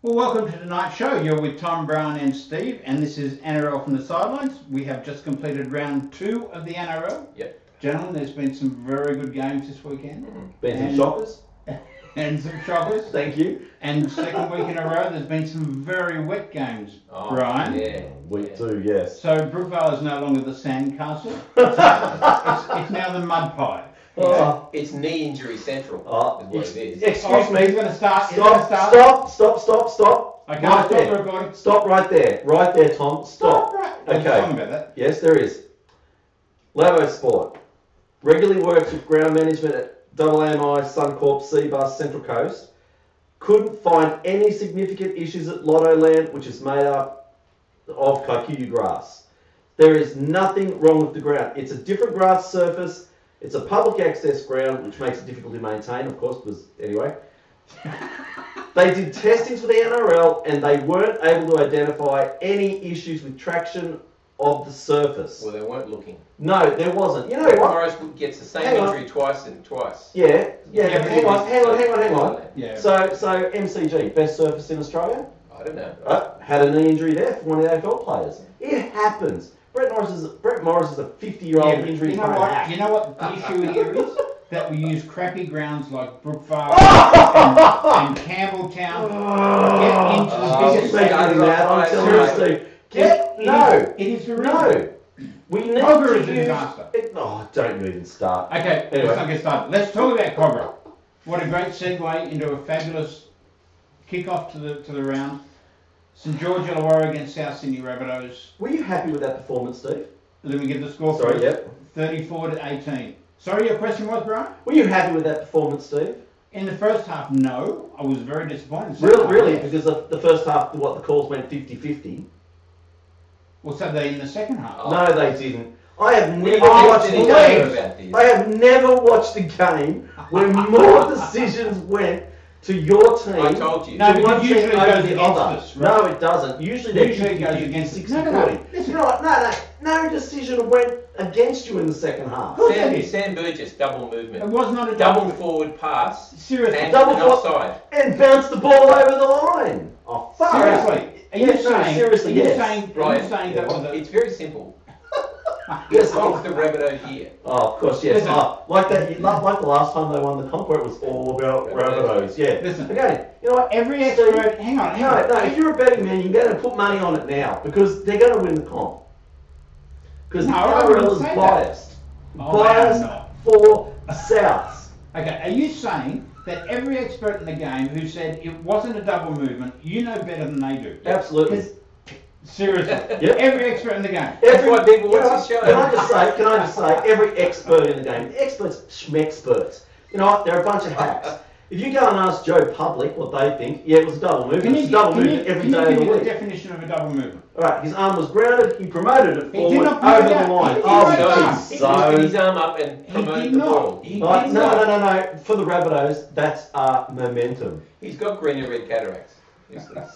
Well, welcome to tonight's show. You're with Tom, Brown and Steve, and this is NRL from the Sidelines. We have just completed round 2 of the NRL. Yep. Gentlemen, there's been some very good games this weekend. Been some shockers. And some shockers. Thank you. And second week in a row, there's been some very wet games, Brian. Yeah. Week 2, yes. So Brookvale is no longer the sandcastle. It's now the mud pie. It's knee injury central. Oh, is what it is. Excuse me. He's going to start. Stop. Okay, Right stop there. the recording. Stop right there. Right there, Tom. Stop. Right. There's a Okay. song about that. Yes, there is. Labo Sport regularly works with ground management at AMI, Suncorp, Seabus, Central Coast. Couldn't find any significant issues at Lotto Land, which is made up of Kikuyu grass. There is nothing wrong with the ground. It's a different grass surface. It's a public access ground, which makes it difficult to maintain, of course, because anyway. They did testings for the NRL and they weren't able to identify any issues with traction of the surface. Well, they weren't looking. No, there wasn't. You know Brett what? Morris gets the same Hang on. injury twice. Yeah, Yeah, hang on. Yeah. So MCG, best surface in Australia, I don't know. had a knee injury there for one of the AFL players. It happens. Brett Morris is a 50-year-old Yeah, injury. you know what? You know what the issue here is? That we use crappy grounds like Brookvale and Campbelltown. Get into the biggest Speaking of that, I'm telling you, Steve. It is horrific. No. We need Cobra to is a use. disaster. Don't even start. Okay, Anyway. let's not get started. Let's talk about Cobra. What a great segue into a fabulous kick-off to the round. St George Illawarra against South Sydney Rabbitohs. Were you happy with that performance, Steve? Let me give the score Sorry, first. yep. 34-18. Sorry, your question was, Brian? Were you happy with that performance, Steve? In the first half, no. I was very disappointed. Really? Because the first half, the calls went 50-50. Well, so they in the second half. No, they didn't. I have never got watched any a data game. about this. I have never watched a game where more decisions went to your team. I told you. No, to because one usually team it over goes the against other. us, right? No, it doesn't. Usually they're Usually it goes 50-50, against us. 60-40. No. You know what? No decision went against you in the second half. Sam Burgess, double It movement. was not a Double forward pass. Seriously. And Double an forward- offside. And bounced the ball over the line. Oh, fuck. Seriously. Are you Yes, no, saying? seriously, Are you yes. saying? Are you Brian, saying that was a? it's very simple. Yes, It's the Rabbitoh here. Oh, of course, yes. Listen. Like the last time they won the comp where it was all about Rabbitohs. Yeah. Listen. Again, you know what? Every Steve, expert. Hang on. No, if you're a betting man, you better put money on it now because they're going to win the comp. Because No, the I wouldn't NRL is say that. biased. Oh, Biased I'm not. for Souths. Okay. Are you saying that every expert in the game who said it wasn't a double movement, you know better than they do? Absolutely. Seriously. Yep. Every expert in the game. That's why people watch this show. Can I just say, every expert in the game, experts, schmexperts, you know what, they're a bunch of hacks. If you go and ask Joe Public what they think, yeah, it was a double movement. It's a double movement every day of the Can you give me the week. definition of a double movement? Alright, his arm was grounded, he promoted it He forward did not put over it the out. line. He did Oh, not. geez, He lifted his so... arm up and promoted did the not. ball. He Right, did no, not. no. For the Rabbitohs, that's momentum. He's got green and red cataracts.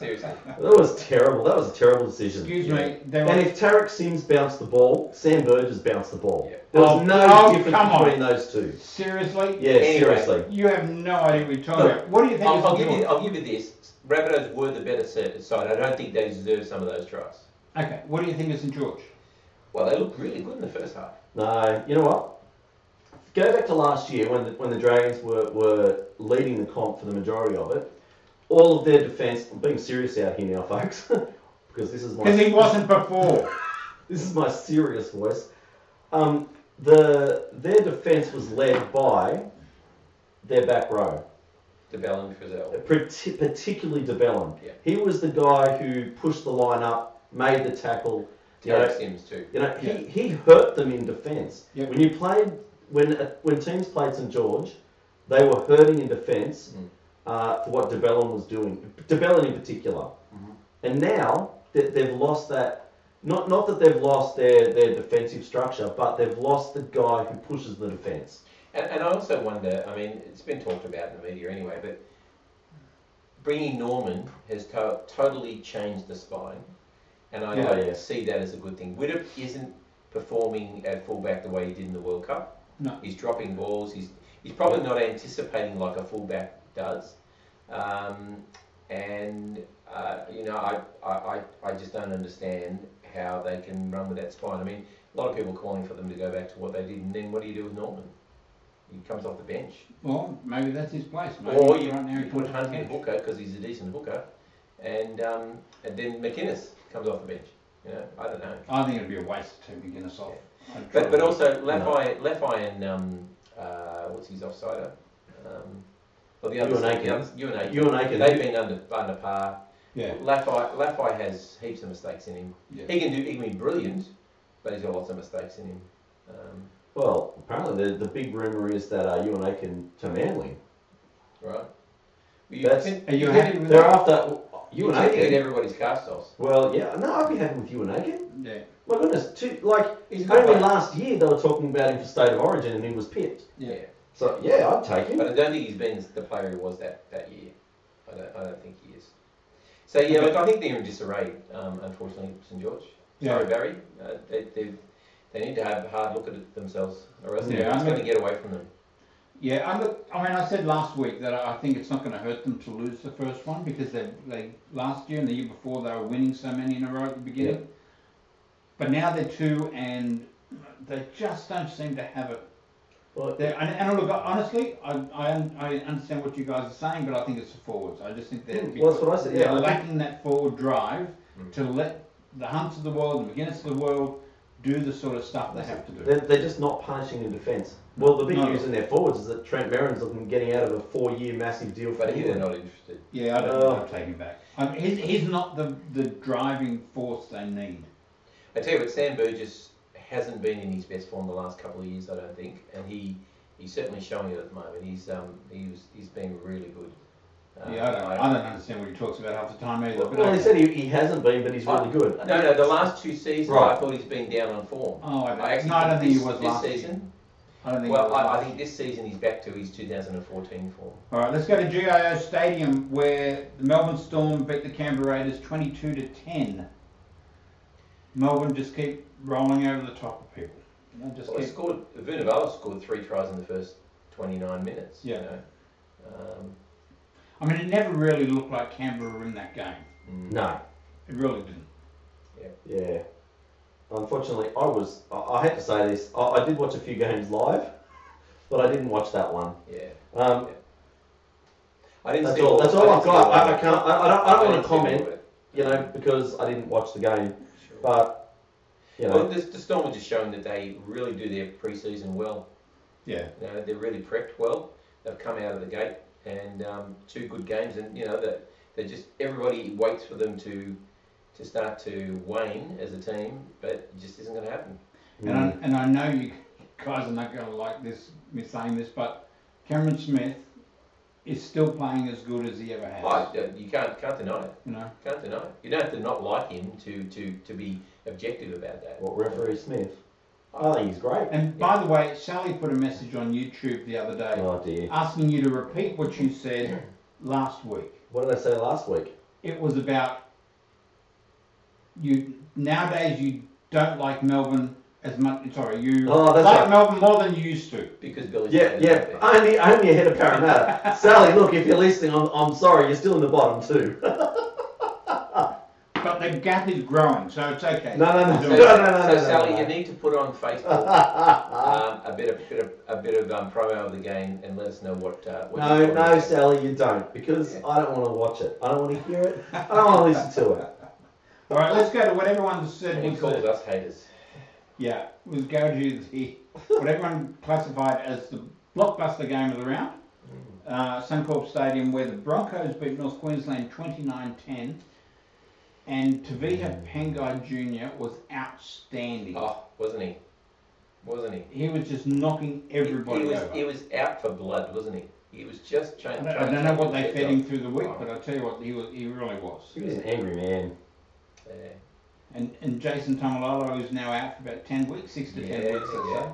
Seriously. That was terrible. That was a terrible decision. Excuse me. There And was, if Tarek Sims bounced the ball, Sam Burgess bounced the ball. Yeah. There was no Oh, difference come on. between those two. seriously? Yeah, Anyway. seriously. You have no idea what you're talking Look, about. What do you think is I'll the give you this. Rabbitohs were the better side. I don't think they deserve some of those tries. Okay, what do you think of St George? Well, they looked really good in the first half. No, you know what? Go back to last year when the Dragons were leading the comp for the majority of it. All of their defence. I'm being serious out here now, folks, because this is Because he wasn't before. this is my serious voice. Their defence was led by their back row. DeBellin and Frizzell. Particularly DeBellin. Yeah. He was the guy who pushed the line up, made the tackle. Tarek Sims too. You know, Yeah. he hurt them in defence. Yep. When you played, when teams played St George, they were hurting in defence for what DeBellin was doing. DeBellin in particular. And now they've lost that. Not that they've lost their defensive structure, but they've lost the guy who pushes the defence. And I also wonder, I mean, it's been talked about in the media anyway, but bringing Norman has totally changed the spine. And I don't see that as a good thing. Widdop isn't performing at fullback the way he did in the World Cup. No. He's dropping balls. He's probably not anticipating like a fullback does. and I just don't understand how they can run with that spine. I mean, a lot of people calling for them to go back to what they did, and then what do you do with Norman? He comes off the bench. Well, maybe that's his place. Maybe Or you right now he put comes Hunt off the in bench. hooker because he's a decent hooker, and then McInnes comes off the bench. I don't know. I think it'd be a waste to take McInnes off. But also Lafai and what's his offsider? Well, the other Ewan Aiken. They've been under par. Yeah. Lafai has heaps of mistakes in him. Yeah. He can be brilliant, but he's got lots of mistakes in him. Well, apparently the big rumour is that Ewan Aiken to Manly. Right. Are you happy with They're that? after Ewan Aiken. Aiken. Everybody's cast offs. Well, yeah, no, I'd be happy with Ewan Aiken. Yeah. My goodness, He's only good. last year they were talking about him for State of Origin and he was picked. Yeah. So yeah, I'd take him. But I don't think he's been the player he was that year. I don't think he is. So yeah, look, I think they're in disarray. Unfortunately, St George. Sorry, Barry. They need to have a hard look at it themselves, or else it's going to get away from them. Yeah, I said last week that I think it's not going to hurt them to lose the first one because they last year and the year before they were winning so many in a row at the beginning. Yeah. But now they're two and they just don't seem to have it. Well, And look, honestly, I understand what you guys are saying, but I think it's the forwards. I just think they're well, that's what I said. they're Yeah, lacking that forward drive to let the Hunts of the world, the McInnes of the world, do the sort of stuff they have to do. they're just not punishing in defence. Well, the big No. news in their forwards is that Trent Merrin's looking getting out of a 4-year massive deal for But they're England. not interested. Yeah, I don't think I'll take him back. He's not the driving force they need. I tell you what, Sam Burgess hasn't been in his best form the last couple of years, I don't think, and he's certainly showing it at the moment. He's been really good. I don't understand what he talks about half the time either. But Well, he said he hasn't been, but he's really good. No, the last two seasons Right. I thought he's been down on form. Oh, I actually don't think he was this last season. I don't think. he was I last. think this season he's back to his 2014 form. All right, let's go to GIO Stadium where the Melbourne Storm beat the Canberra Raiders 22-10. Melbourne just keep rolling over the top of people. Vunivalu scored 3 tries in the first 29 minutes. Yeah. Um, It never really looked like Canberra were in that game. No. It really didn't. Yeah. Unfortunately, I hate to say this, I did watch a few games live, but I didn't watch that one. Yeah. I didn't That's see all. That's all I've got. I I can't. I don't want to see all comment, of it. because I didn't watch the game. Sure. But Well, the Storm are just showing that they really do their pre-season well. Yeah. They're really prepped well. They've come out of the gate and 2 good games, and that they just everybody waits for them to start to wane as a team, but it just isn't going to happen. And I know you guys are not going to like this, me saying this, but Cameron Smith is still playing as good as he ever has. You can't deny it. Can't deny it. You don't have to not like him to be objective about that. What, referee Smith? I think he's great. And by the way, Sally put a message on YouTube the other day Oh dear. asking you to repeat what you said last week. What did I say last week? It was about nowadays you don't like Melbourne as much. Sorry, you that's like right. Melbourne more than you used to. Because Billy's Yeah. Only ahead of Parramatta. Sally, look, if you're listening, I'm sorry, you're still in the bottom too. But the gap is growing, so it's okay. No. So Sally, you need to put on Facebook a bit of promo of the game and let us know what. No, Sally, you don't, because I don't want to watch it. I don't want to hear it. I don't want to listen to it. All right, let's go to what everyone said And he was calls us haters. Yeah, it was go to what everyone classified as the blockbuster game of the round. Suncorp Stadium, where the Broncos beat North Queensland 29-10. And Tavita Pangai Jr. was outstanding. Oh, wasn't he? He was just knocking everybody over. He was out for blood, wasn't he? He was just trying. I don't know what they fed him through the week, but I'll tell you what, he really was. He was an angry man. Yeah. And Jason Tamalolo is now out for about 10 weeks, 6 to 10 weeks. Yeah.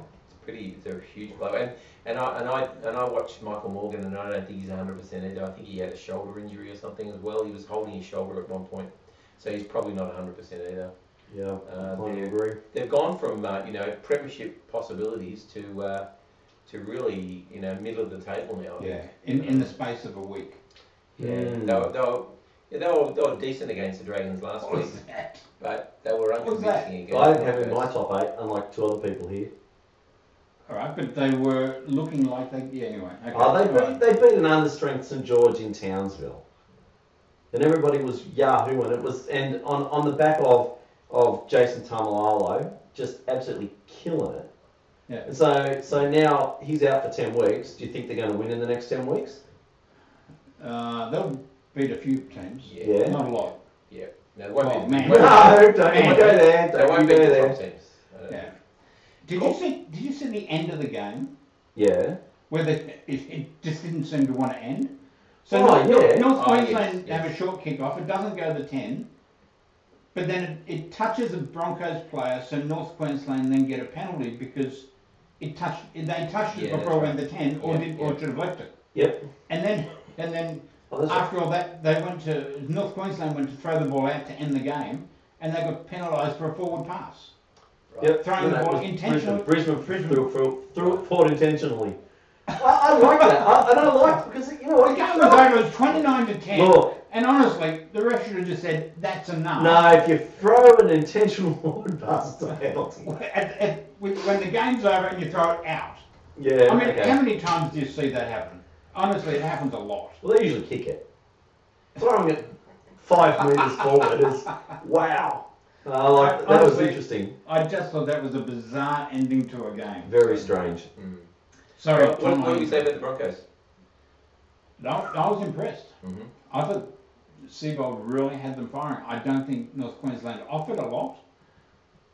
It's a huge blow. And I watched Michael Morgan, and I don't think he's 100% either. I think he had a shoulder injury or something as well. He was holding his shoulder at one point. So he's probably not 100% either. Yeah, I agree. They've gone from premiership possibilities to really middle of the table now. Yeah, in the space of a week. Yeah, Yeah, they were decent against the Dragons last What week, was that? but they were What was that? unconvincing against I didn't have him in Broncos. my top 8, unlike 2 other people here. All right, but they were looking like they. Yeah, anyway. Okay. They beat an understrength St George in Townsville, and everybody was yahooing. It was and on the back of Jason Tamalalo just absolutely killing it. Yeah. And so now he's out for 10 weeks. Do you think they're going to win in the next 10 weeks? They'll beat a few teams. Yeah. Not a lot. Yeah. No, it won't Oh, be. man. No, don't Man. you go there. They Don't won't you beat go the there. top teams. I don't Yeah. think. Did you see the end of the game Yeah. where it just didn't seem to want to end? So Oh, yeah. North Oh, Queensland yes. have a short kick-off. It doesn't go to 10, but then it touches a Broncos player, so North Queensland then get a penalty because they touched it Yeah, before it that's went to 10, or Yeah, or should have left it. Yep. And then Oh, that's right. after all that, North Queensland went to throw the ball out to end the game, and they got penalised for a forward pass. Right. Yep. Throwing And the that ball was intentionally. Brisbane Brisbane. threw it forward intentionally. I like that. I like because you know what? The game was over. It was 29 to 10. Look, And honestly, the ref should have just said, "That's enough." no, if you throw an intentional forward pass, it's a penalty. When the game's over and you throw it out. Yeah. I mean, okay. how many times do you see that happen? Honestly, it happens a lot. Well, they usually kick it. Throwing it 5 metres forward is wow. That was Honestly, interesting. I just thought that was a bizarre ending to a game. Very strange. Mm. Sorry, What do you say about the Broncos? I was impressed. Mm-hmm. I thought Seabold really had them firing. I don't think North Queensland offered a lot,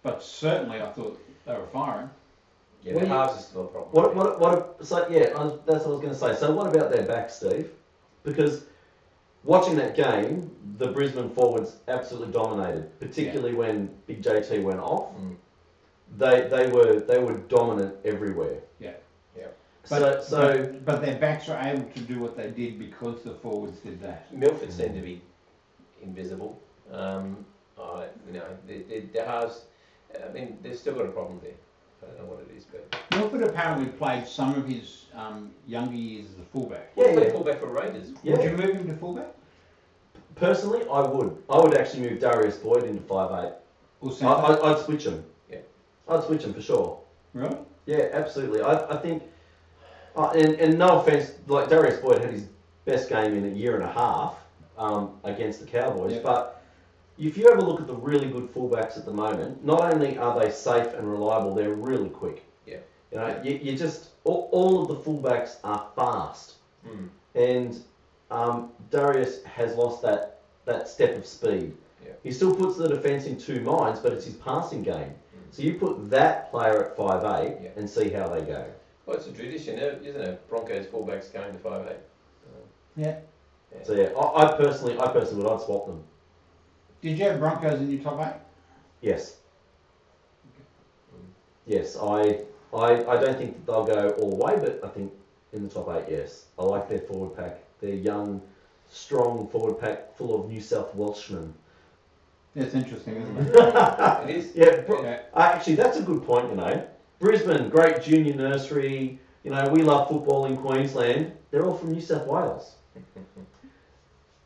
but certainly I thought they were firing. Yeah, What the do you- halves is still a problem. So yeah, that's what I was going to say. So what about their back, Steve? Because watching that game, the Brisbane forwards absolutely dominated, particularly when Big JT went off. Mm. They were dominant everywhere. Yeah. Yeah. But their backs were able to do what they did because the forwards did that. Milford seemed to be invisible. The halves. I mean, they've still got a problem there. I don't know what it is, but Milford apparently played some of his younger years as a fullback. Yeah, Play yeah. fullback for Raiders. Yeah. Would you move him to fullback Personally, I would. I would actually move Darius Boyd into 5'8". or centre? I'd switch him. Yeah. I'd switch him for sure. Really? Yeah, absolutely. I think, and no offence, like Darius Boyd had his best game in a year and a half against the Cowboys, Yeah. but if you have a look at the really good fullbacks at the moment, not only are they safe and reliable, they're really quick. Yeah. You know, you just all of the fullbacks are fast, Mm. and Darius has lost that step of speed. Yeah. He still puts the defence in two minds, but it's his passing game. So you put that player at 5'8" Yeah. and see how they go. Well, it's a tradition, isn't it? Broncos fullbacks going to 5'8". Yeah. So yeah, I personally would. I'd swap them. Did you have Broncos in your top 8? Yes. Yes, I don't think that they'll go all the way, but I think in the top 8, yes. I like their forward pack. Their young, strong forward pack full of New South Welshmen. That's interesting, isn't it? It is. Yeah, Yeah. actually, that's a good point, you know. Brisbane, great junior nursery. You know, we love football in Queensland. They're all from New South Wales.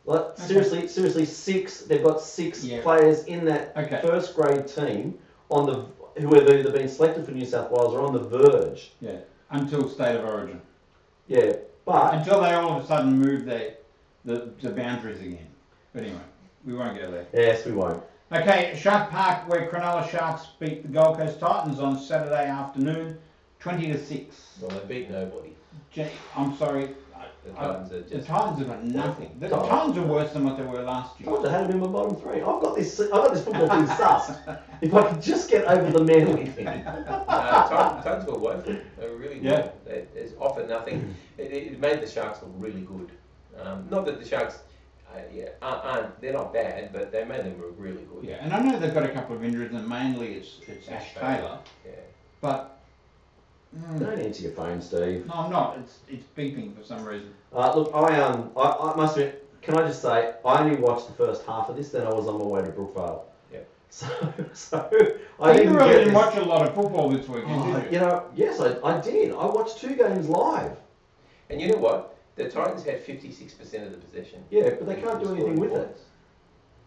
Like, Okay. seriously, they've got six Yeah. players in that Okay. first grade team who have either been selected for New South Wales or on the verge. Yeah. Until state of origin. Yeah, but Until they all of a sudden move the boundaries again. But anyway, we won't go there. yes, we won't. Okay, Shark Park, where Cronulla Sharks beat the Gold Coast Titans on Saturday afternoon, 20-6. Well, they beat nobody. I'm sorry. The Titans are The just. Titans have got nothing. The Oh. Titans are worse than what they were last I year. would have had him in my bottom 3. I've got this football thing sussed. If I could just get over the Manly thing. Titans were woeful. They were really good. Yeah. They offered nothing. It made the Sharks look really good. Not that the Sharks, they're not bad, but they made them look really good. Yeah, and I know they've got a couple of injuries, and mainly it's Ash Taylor. Yeah. But Don't answer your phone, Steve. no, I'm not. It's beeping for some reason. Look, I must admit, can I just say, I only watched the first half of this, then I was on my way to Brookvale. Yep. So I I didn't really get didn't this. watch a lot of football this weekend, Oh, did you? you know, yes, I did. I watched 2 games live. And you know what? The Titans had 56% of the possession. Yeah, but they can't do anything with it.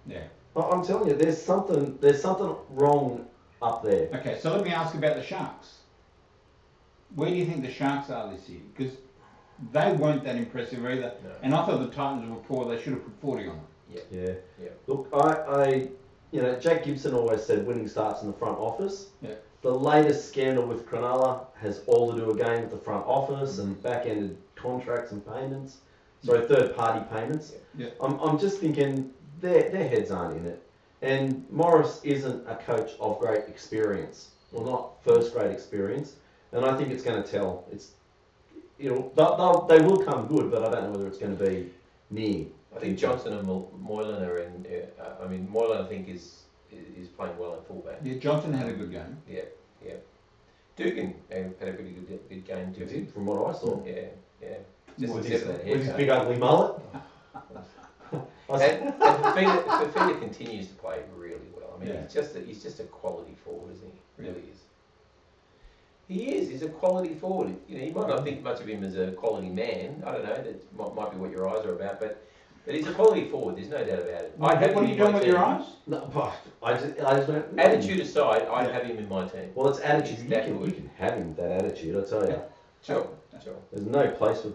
Yeah. I'm telling you, there's something wrong up there. Okay, so let me ask about the Sharks. Where do you think the Sharks are this year? Because they weren't that impressive either. No. And I thought the Titans were poor. They should have put 40 on them. Yeah. Yeah. Look, I Jack Gibson always said winning starts in the front office. Yeah. The latest scandal with Cronulla has all to do again with the front office and back-ended contracts and payments. Sorry, third-party payments. Yeah. I'm just thinking their heads aren't in it. And Morris isn't a coach of great experience, well, not first-grade experience. And I think it's going to tell. They will come good, but I don't know whether it's going to be near. I think Johnson and Moylan are in. Moylan I think is playing well at fullback. Yeah, Johnson had a good game. Yeah. Dugan had a pretty good game too. He did, from what I saw. Yeah. Just With except for that his haircut. big ugly mullet. And Fafita continues to play really well. I mean, Yeah. he's just a quality forward, isn't he? Really is. He is. He's a quality forward. You know, you might not think much of him as a quality man. I don't know. That might be what your eyes are about, but he's a quality forward. There's no doubt about it. What are you doing with your eyes? No, but I just went. Attitude aside, I'd have him in my team. Well, it's attitude. He's You that can good. have him with that attitude. I tell you. Sure. There's no place for.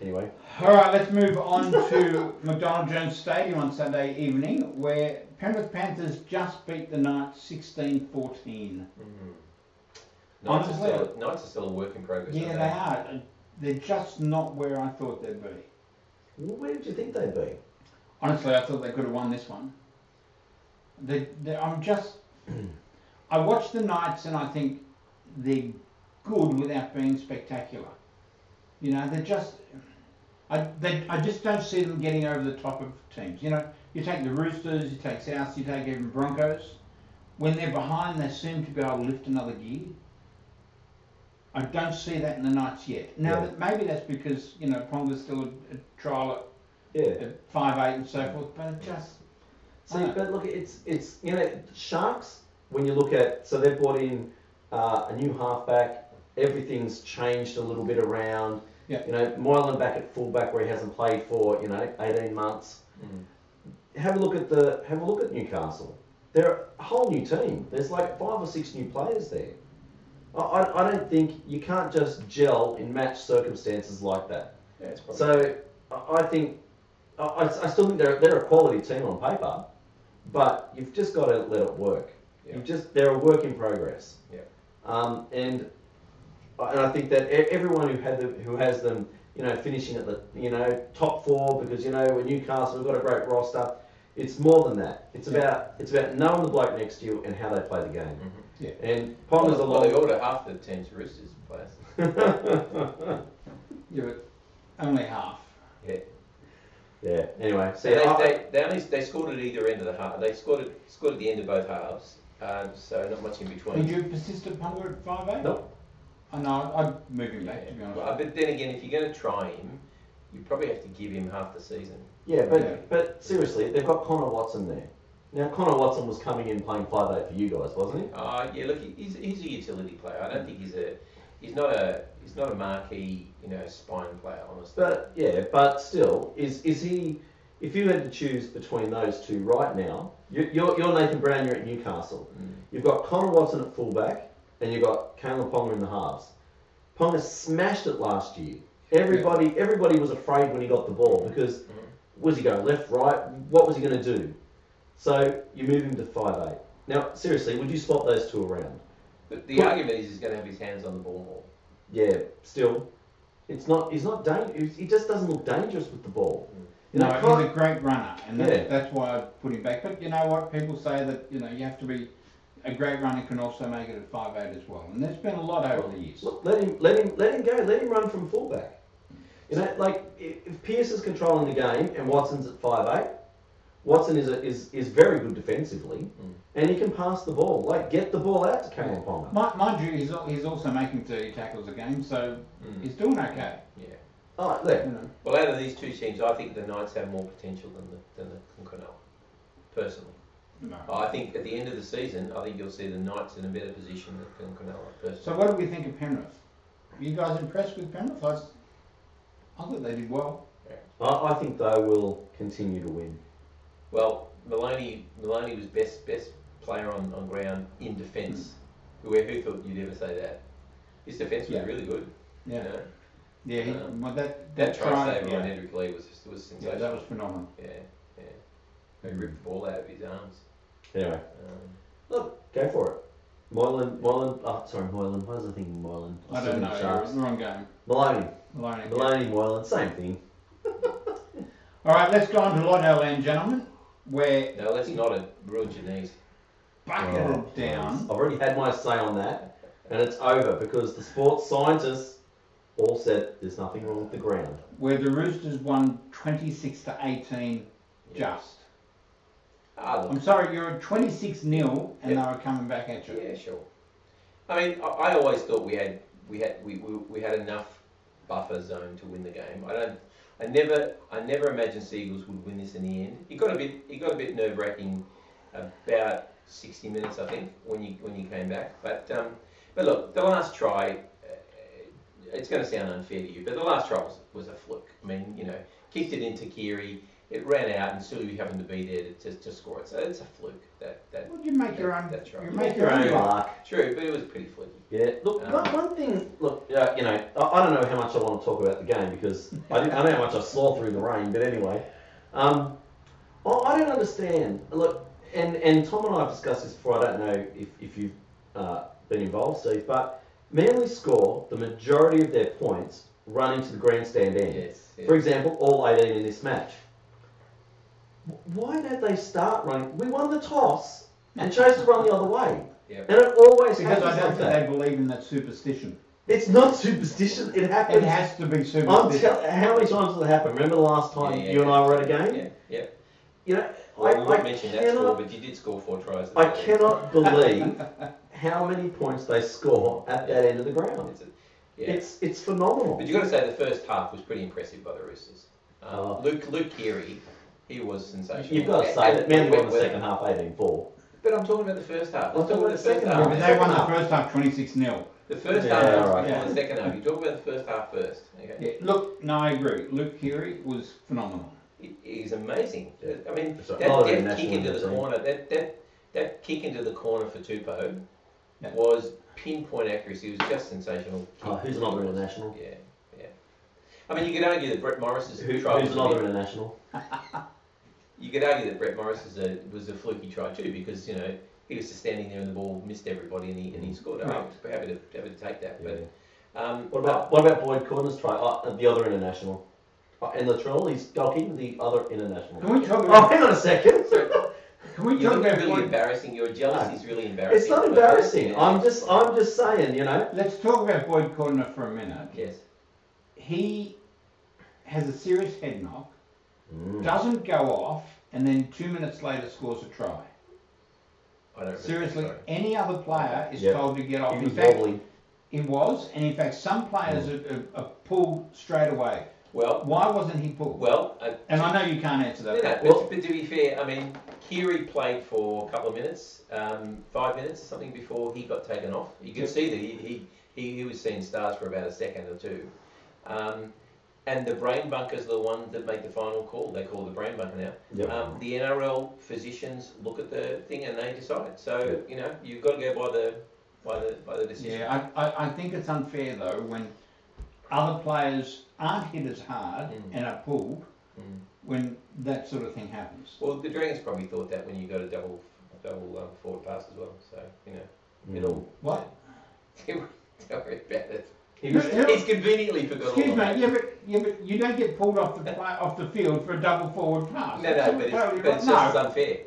Anyway. All right, let's move on to McDonald Jones Stadium on Saturday evening, where Penrith Panthers just beat the Knights 16-14. Knights are still a work in progress. Yeah, they are. They're just not where I thought they'd be. Well, where did you think they'd be? Honestly, I thought they could have won this one. I watch the Knights and I think they're good without being spectacular. You know, they're just. I just don't see them getting over the top of teams. You know, you take the Roosters, you take South, you take even Broncos. When they're behind, they seem to be able to lift another gear. I don't see that in the Knights yet. Now, maybe that's because, you know, Ponga's still a trial at 5'8" and so forth, but it just... But look, it's you know, Sharks, when you look at... So they've brought in a new halfback. Everything's changed a little bit around. Yeah. You know, Moylan back at fullback where he hasn't played for, 18 months. Have a look at Newcastle. They're a whole new team. There's like 5 or 6 new players there. I don't think you can't just gel in match circumstances like that. Yeah, so I think I still think they're a quality team on paper, but you've just got to let it work. Yeah. They're a work in progress. Yeah. And I think that everyone who has them, finishing at the top 4 because with Newcastle we've got a great roster. It's more than that. It's about knowing the bloke next to you and how they play the game. Yeah. And Ponga's a lot. They order half the team's Roosters players. Yeah, but only half. Yeah. Yeah. Anyway, so they scored at either end of the half. They scored at the end of both halves. So not much in between. Would you persist at Ponga at 5'8"? No. No, I'd move him back, to be honest. Well, but then again, if you're going to try him, you probably have to give him half the season. Yeah, but seriously, they've got Connor Watson there. Now, Connor Watson was coming in playing 5'8" for you guys, wasn't he? Yeah. Look, he's a utility player. I don't think he's not a marquee, spine player, honestly. But still, is he? If you had to choose between those two right now, you're Nathan Brown. You're at Newcastle. You've got Connor Watson at fullback, and you've got Kalen Ponga in the halves. Ponga smashed it last year. Everybody was afraid when he got the ball because was he going left, right? What was he going to do? So you move him to 5'8". Now, seriously, would you swap those two around? But the argument is he's going to have his hands on the ball more. Yeah, still, he's not dangerous. He just doesn't look dangerous with the ball. He's a great runner, and that's why I put him back. But you know what? People say that you have to be a great runner can also make it at 5'8" as well, and there's been a lot over the years. Look, let him go. Let him run from fullback. If Pearce is controlling the game and Watson's at 5'8", Watson is very good defensively, and he can pass the ball. Get the ball out to Kalen Ponga. Mind you, he's also making 30 tackles a game, so he's doing okay. Yeah. Oh, there. Well, out of these two teams, I think the Knights have more potential than the Cronulla, personally. No. I think at the end of the season, I think you'll see the Knights in a better position than Cronulla, personally. So what do we think of Penrith? Are you guys impressed with Penrith? I thought they did well. I think they will continue to win. Well, Maloney was best player on ground in defence. Who thought you'd ever say that? His defence was really good. Yeah. You know? Yeah, well, that try saver on Hendrick Lee was sensational. Yeah, that was phenomenal. Yeah. He ripped the ball out of his arms. Anyway, look, go for it. Moylan. Moylan. Why was I thinking Moylan? I don't know. Sharks. Wrong game. Maloney, Moylan, same thing. All right, let's go on to Lotto Land, gentlemen. Where No, let's not. It ruined your knees. bucketed down. I've already had my say on that, and it's over because the sports scientists all said there's nothing wrong with the ground. Where the Roosters won 26-18 just. Look. I'm sorry, you're at 26-0 and they were coming back at you. Yeah, sure. I mean, I always thought we had enough buffer zone to win the game. I never imagined Seagulls would win this in the end. It got a bit nerve wracking about 60 minutes, I think, when you came back. But look, the last try, it's going to sound unfair to you, but the last try was a fluke. I mean, kicked it into Keary. It ran out, and Sulu happened to be there to score it. So it's a fluke. Well, you make your own. That's right. You make your own luck. True, but it was pretty fluky. Yeah. Look, one thing. Look, I don't know how much I want to talk about the game because I don't know how much I saw through the rain. But anyway, I don't understand. Look, and Tom and I have discussed this before. I don't know if you've been involved, Steve, but Manly score the majority of their points running to the grandstand end. Yes. For example, all 18 in this match. Why don't they start running? We won the toss and chose to run the other way. Yep. And it always Because I happens don't like think that. they believe in that superstition. It's not superstition. It happens. It has to be superstition. How many times has it happened? Remember the last time you and I were at a game? Yeah. I mentioned that score, but you did score 4 tries. I cannot believe how many points they score at that end of the ground. It's phenomenal. But you've got to say the first half was pretty impressive by the Roosters. Luke Keary, he was sensational. You've got to say that Manly won the second half 18-4. But I'm talking about the first half. I'm talking about the second half. Yeah, but they won the first half 26-0. The first half was the second half. You talk about the first half first. Okay? Yeah, look, no, I agree. Luke Keary was phenomenal. He's amazing. I mean, Right. that kick into the corner, that kick into the corner for Tupou was pinpoint accuracy. It was just sensational. Who's another international? Yeah. I mean, you could argue that Brett Morris's try Who's another international? You could argue that Brett Morris was a fluky try too, because he was just standing there and the ball missed everybody and he scored. I was happy to take that. But what about Boyd Corner's try? The other international. And Latrell, he's goalkeeping the other international. Can we talk about? Hang on a second. Can we you're talk about? Really embarrassing. Your jealousy is really embarrassing. It's not embarrassing. I'm just saying. Let's talk about Boyd Corner for a minute. Yes. He has a serious head knock, doesn't go off, and then 2 minutes later scores a try. I don't Seriously, remember. any other player is told to get off. He was In fact, wobbly. he was, and in fact, some players are pulled straight away. Well, why wasn't he pulled? Well, and I know you can't answer that. But to be fair, I mean, Keary played for a couple of minutes, 5 minutes or something before he got taken off. You could see that he was seeing stars for about a second or two. And the brain bunkers are the ones that make the final call. They call it the brain bunker now. Yep. The NRL physicians look at the thing and they decide. So you've got to go by the decision. Yeah, I think it's unfair though when other players aren't hit as hard and are pulled when that sort of thing happens. Well, the Dragons probably thought that when you got a double forward pass as well. So it'll what? Don't worry about it. He's conveniently forgot. Excuse me, yeah, but you don't get pulled off the field for a double forward pass. No, but it's just as unfair,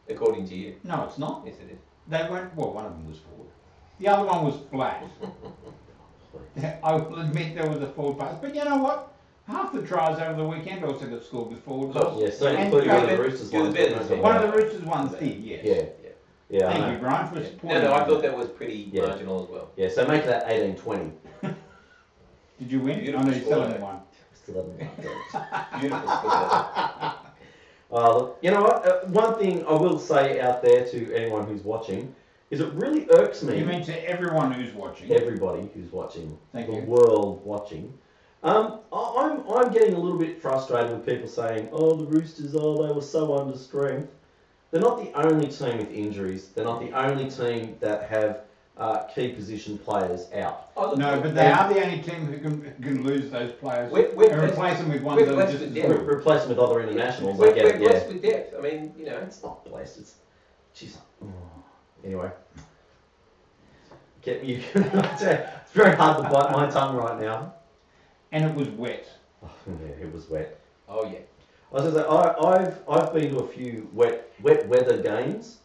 according to you. No, it's not. Yes, it is. They weren't. Well, one of them was forward. The other one was flat. I will admit there was a forward pass, but you know what? Half the tries over the weekend also got scored with forward passes. Yeah, so including one of the Roosters ones. One of the Roosters ones did, yes. Yeah. Thank you, Brian, for pointing. No, I thought that was pretty marginal as well. Yeah, so make that 18-20. Did you win? Beautiful I know you still haven't won. Still haven't won. Beautiful score. Look, you know what? One thing I will say out there to anyone who's watching is it really irks me. You mean to everyone who's watching? Everybody who's watching. Thank the you. world watching. I'm getting a little bit frustrated with people saying, "Oh, the Roosters, oh, they were so under strength." They're not the only team with injuries. They're not the only team that have key position players out. Oh, look, No, but they are the only team who can lose those players We're and replace them with ones we're that are blessed just with as depth. good. Replace them with other internationals. We're I get it. blessed Yeah, with depth. I mean, you know, it's not blessed. It's, jeez. Anyway, get me. It's very hard to bite my tongue right now. And it was wet. Oh, yeah, it was wet. oh yeah. I was going to say, I've been to a few wet weather games,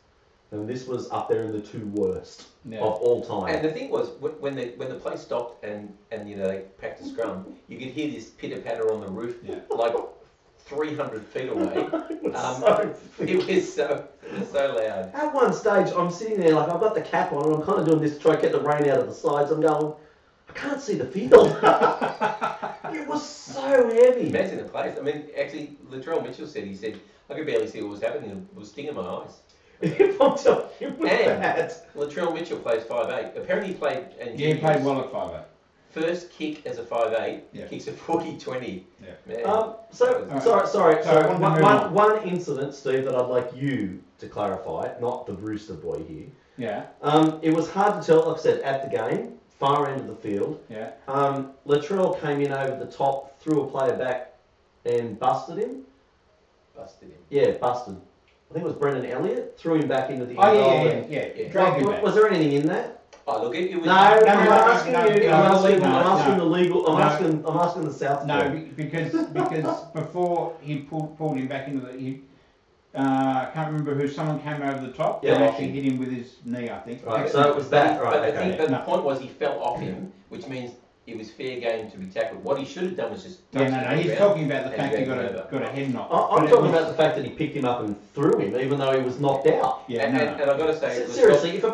and this was up there in the 2 worst Yeah. of all time. And the thing was, when the play stopped and you know they packed a scrum, you could hear this pitter patter on the roof, Yeah. like 300 feet away. It was so thick. It was so loud. At one stage, I'm sitting there, like, I've got the cap on, and I'm kind of doing this to try to get the rain out of the sides. I'm going, I can't see the field. It was so heavy. Imagine the place. I mean, actually, Latrell Mitchell said, I could barely see what was happening. It was stinging my eyes. It was bad. Latrell Mitchell plays 5'8". Apparently he played... And Yeah, he played well at 5'8". First kick as a 5'8", Yeah. kicks a 40-20. Yeah. Man. Sorry. So One incident, Steve, that I'd like you to clarify, not the Rooster boy here. Yeah, It was hard to tell, like I said, at the game, far end of the field. yeah. Latrell came in over the top, threw a player back, and busted him. Busted him. Yeah, busted. I think it was Brendan Elliott, threw him back into the Oh, end yeah, goal. yeah, and- yeah. Drag him back. Was there anything in that? Oh, look, it was... No, I'm asking no, you. no, I'm no, asking no. the legal. I'm No. asking the South. No, Board. because before he pulled him back into the... I can't remember who, someone came over the top Yeah. and actually hit him with his knee, I think. Right, so it was that, right? But Okay. the point was he fell off him, which means it was fair game to be tackled. What he should have done was just... Yeah, touched him no, on the he's ground talking about the and fact he dragged him over. got a head knock. I'm But it talking was- about the fact that he picked him up and threw him, even though he was knocked out. Yeah, and, no, and, no. and I've got to say... Seriously, if a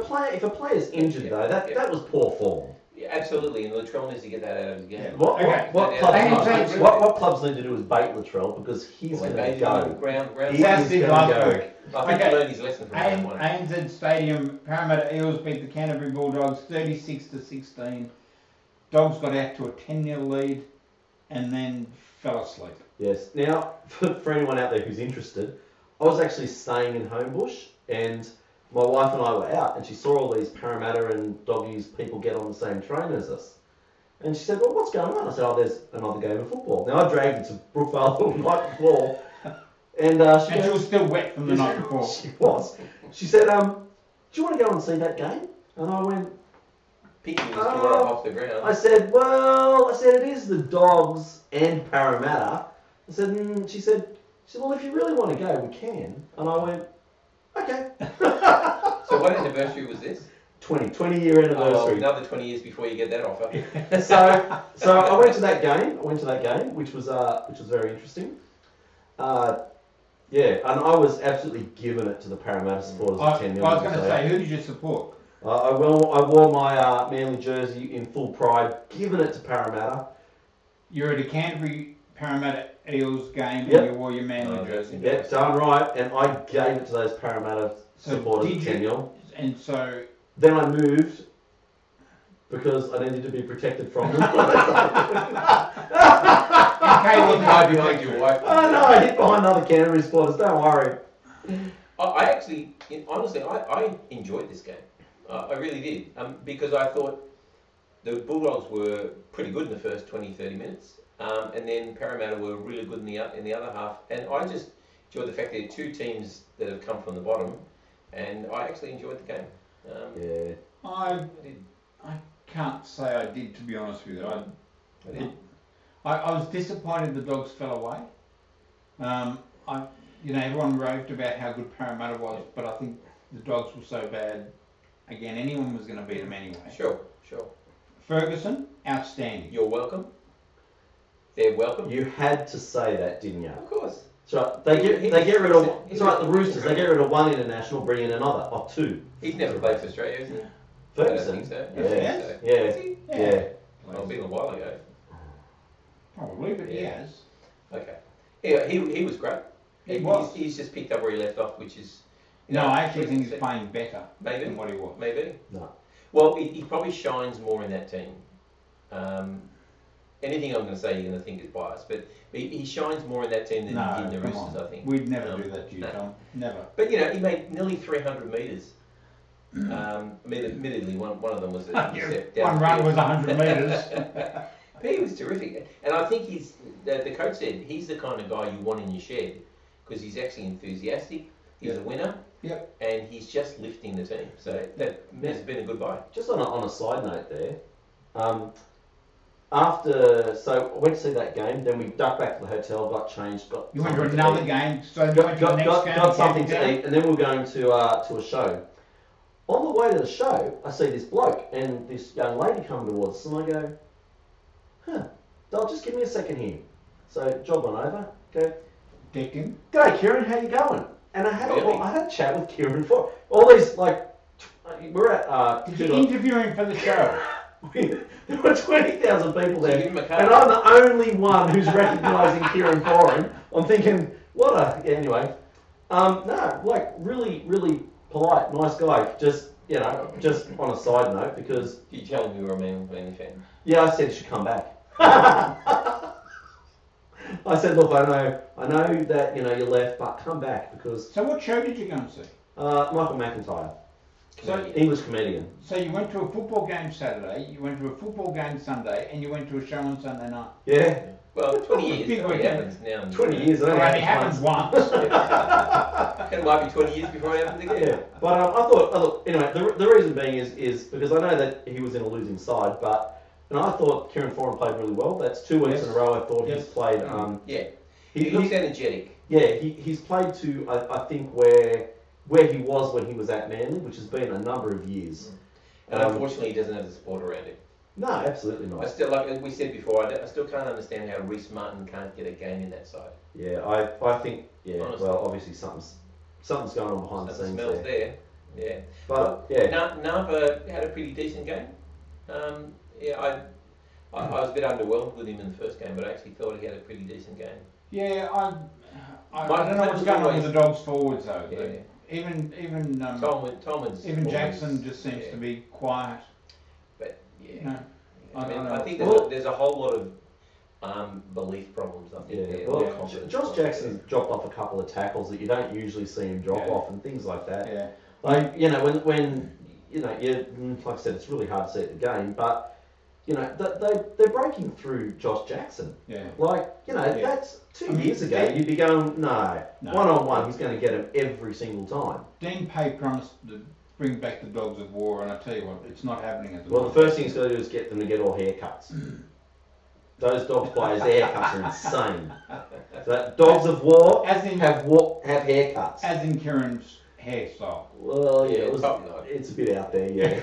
player's injured though, that was poor form. Yeah, absolutely, and Latrell needs to get that out of his game. Yeah. What Okay. what clubs need to do is bait Latrell because he's Well, going to they go. Ground. He That's is it, gonna last go. week. I think Okay. he learned his lesson from that one. ANZ Stadium, Parramatta Eels beat the Canterbury Bulldogs 36-16. Dogs got out to a 10-0 lead and then fell asleep. Yes. Now, for anyone out there who's interested, I was actually staying in Homebush, and my wife and I were out, and she saw all these Parramatta and Doggies people get on the same train as us. And she said, well, what's going on? I said, oh, there's another game of football. Now, I dragged her to Brookvale the night before, and she And she was still wet from the night before. She was. She said, do you want to go and see that game? And I went, Picking his jaw up off the ground. I said, well, it is the Dogs and Parramatta. I said, she said, well, if you really want to go, we can. And I went, okay. So what anniversary was this? 20-year Oh, well, anniversary. another 20 years before you get that offer. So I went to that game. Which was very interesting. Yeah, and I was absolutely giving it to the Parramatta supporters I of 10 was going to say, who did you support? I wore my Manly jersey in full pride, giving it to Parramatta. You're at a Canterbury Parramatta Eels game Yep. and you wore your Manly jersey. Yeah, done right, and I gave it to those Parramatta So supporters did of you- 10 And so, Then I moved because I needed to be protected from them. okay, You hide behind your wife. Oh no, I hid behind other Canterbury supporters, don't worry. I actually, honestly, I enjoyed this game. I really did. Because I thought the Bulldogs were pretty good in the first 20-30 minutes. And then Parramatta were really good in the other half. And I just enjoyed the fact that there are two teams that have come from the bottom. And I actually enjoyed the game. Yeah. I can't say I did, to be honest with you. I was disappointed the Dogs fell away. Everyone raved about how good Parramatta was, but I think the Dogs were so bad. Again, anyone was going to beat them anyway. Sure. Ferguson, outstanding. You're welcome. They're welcome. You had to say that, didn't you? Of course. That's right. They get rid of. It's right. The Roosters. They get rid of one international, bring in another or two. He's never played for Australia, has he? Ferguson. I don't think so. Yeah. I don't think so. Yeah. Has he? Yeah. Well, been a while ago. Probably, but he Yeah. has. Okay. Yeah, he was great. He was. He's just picked up where he left off, which is... No, I actually think he's playing better Maybe. than what he was. Maybe. No. Well, he probably shines more in that team. anything I'm going to say, you're going to think is biased. But he shines more in that team than he did in the Roosters, I think. We'd never do that to you, no. Tom. Never. But he made nearly 300 metres. Admittedly, one of them was a intercept. One run was 100 metres. But he was terrific, and I think the coach said he's the kind of guy you want in your shed because he's actually enthusiastic. He's a winner. Yep. And he's just lifting the team. So that has been a good buy. Just on a side note there, so I went to see that game, then we ducked back to the hotel, got changed, got You went to another game, so you went to the next game. Got something to eat, and then we were going to a show. On the way to the show, I see this bloke and this young lady coming towards us, and I go, Dale, just give me a second here. So jog on over, go, Dick him. G'day Kieran, how you going? And I had a chat with Kieran for all these, we're at... Did you interview him for the show? There were 20,000 people there, give him a and card. I'm the only one who's recognising Kieran Foran. I'm thinking, anyway. No, really, really polite, nice guy. Just on a side note, because... Did you tell him you were a Man fan? Yeah, I said he should come back. I said, look, I know that you left, but come back because. So what show did you go and see? Michael McIntyre, English comedian. So you went to a football game Saturday, you went to a football game Sunday, and you went to a show on Sunday night. Yeah. Well, 20 years. Big It only weekend. happens now. 20 years. It only happens once. It might be 20 years before it happens again. Yeah. But I thought, anyway, the reason being is because I know that he was in a losing side, and I thought Kieran Foran played really well. That's 2 weeks in a row I thought he's played. Yeah. He looks energetic. Yeah, he's played to, I think, where he was when he was at Manly, which has been a number of years. And unfortunately, he doesn't have the support around him. No, absolutely not. I still, like we said before, I still can't understand how Reece Martin can't get a game in that side. Yeah, I think, Honestly. well, obviously something's going on behind the scenes smells there. Yeah. But, yeah. Napa had a pretty decent game. I was a bit underwhelmed with him in the first game, but I actually thought he had a pretty decent game. Yeah, I don't know what's going on with the Dogs forwards though. Yeah. Even Tolman's even Jackson just seems to be quiet. But yeah, No, I think there's a whole lot of belief problems. I think. Yeah, there. well, Josh Jackson dropped off a couple of tackles that you don't usually see him drop off and things like that. Yeah. Like, when like I said, it's really hard to see at the game, but they're breaking through Josh Jackson. Yeah. That's 2 years ago. You'd be going, no, one-on-one, he's going to get him every single time. Dean Pay promised to bring back the Dogs of War, and I tell you what, it's not happening at the Well, moment. the first thing he's got to do is get them to get all haircuts. Those Dogs players' haircuts are insane. So, Dogs of War have haircuts. As in Kieran's hairstyle. Well, yeah, top knot. it's a bit out there, yeah.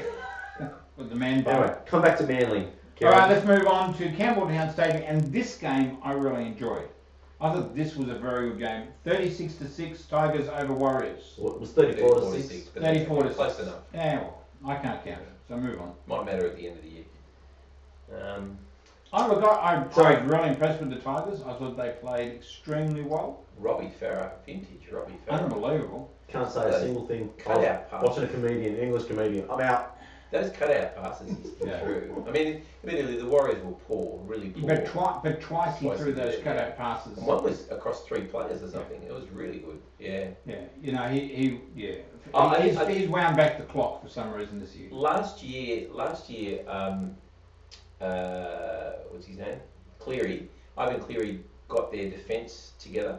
With the man bun. Anyway, come back to Manly. All right, let's move on to Campbelltown Stadium, and this game I really enjoyed. I thought this was a very good game. 36-6, Tigers over Warriors. Well, it was 34-6. 34-6. Close enough. Yeah, well, I can't count it, so move on. Might matter at the end of the year. I was really impressed with the Tigers. I thought they played extremely well. Robbie Farah, vintage Robbie Farah. Unbelievable. Can't say a single thing. Cutout pass. Watching a comedian, English comedian. I'm out. Those cutout passes he's through. I mean, admittedly, the Warriors were poor, really poor. But twice he threw those cutout passes. And one was across 3 players or something. It was really good. Yeah. Yeah, he's wound back the clock for some reason this year. Last year, what's his name? Ivan Cleary got their defence together